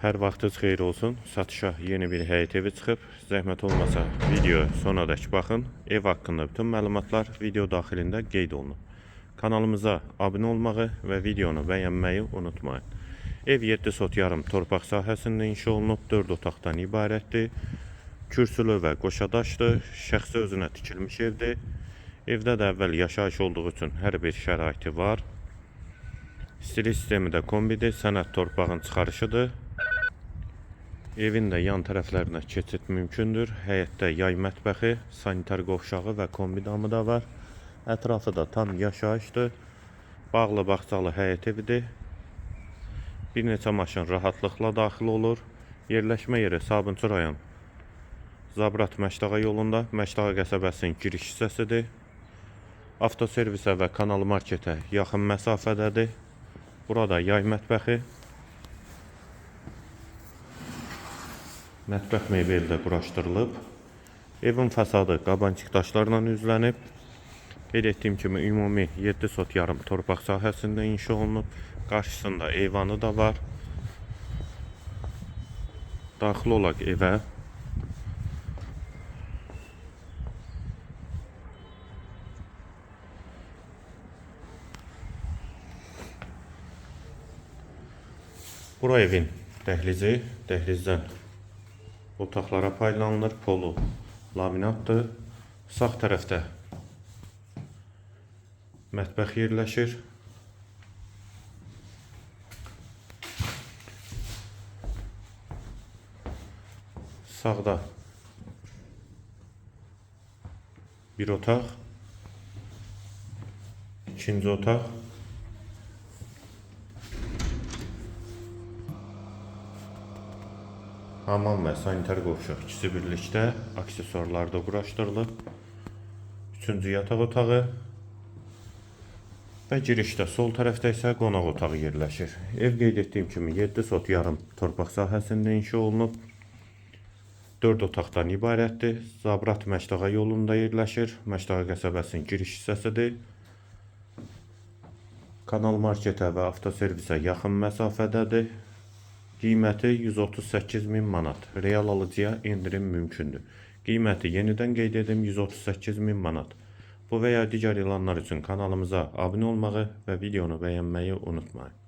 Hər vaxtınız xeyir olsun. Satışa yeni bir həyət evi çıxıb. Zəhmət olmasa video sonadək baxın. Ev haqqında bütün məlumatlar video daxilində qeyd olunub. Kanalımıza abunə olmağı və videonu bəyənməyi unutmayın. Ev 7 sot yarım torpaq sahəsində inşa olunub. 4 otaqdan ibarətdir. Kürsülü və qoşadaşdır. Şəxsi özünə tikilmiş evdir. Evdə də əvvəl yaşayış olduğu üçün hər bir şəraiti var. Stili sistemi də kombidir. Sənəd torpağın çıxarışıdır. Evin də yan tərəflərinə keçid mümkündür. Həyətdə yay mətbəxi, sanitar qovşağı və kombi damı da var. Ətrafı da tam yaşayışdır. Bağlı bağçalı həyət evidir. Bir neçə maşın rahatlıqla daxil olur. Yerləşmə yeri Sabunçu rayon Zabrat Məşdağa yolunda, Məşdağa qəsəbəsinin giriş hissəsidir. Avtoservisə və kanal marketə yaxın məsafədədir. Burada yay mətbəxi, mətbəx mebeli də quraşdırılıb. Evin fasadı qabançıq daşlarla üzlənib. Qeyd etdiyim kimi ümumi 7 sot yarım torpaq sahəsində inşa olunub. Qarşısında eyvanı da var. Daxil olaq evə. Bura evin dəhlizi, dəhlizdən otaqlara paylanılır, polu laminatdır. Sağ tərəfdə mətbəx yerləşir. Sağda bir otaq, ikinci otaq, hamam və sanitar qovşaq ikisi birlikdə aksesuarlarda quraşdırılıb. Üçüncü yataq otağı və girişdə sol tərəfdə isə qonaq otağı yerləşir. Ev qeyd etdiyim kimi 7 sot yarım torpaq sahəsində inşa olunub. 4 otaqdan ibarətdir. Zabrat Məşdağa yolunda yerləşir. Məşdağa qəsəbəsinin giriş hissəsidir. Kanal marketə və avtoservisə yaxın məsafədədir. Qiyməti 138.000 manat. Real alıcıya endirim mümkündür. Qiyməti yenidən qeyd edim 138.000 manat. Bu və ya digər elanlar üçün kanalımıza abunə olmağı və videonu bəyənməyi unutmayın.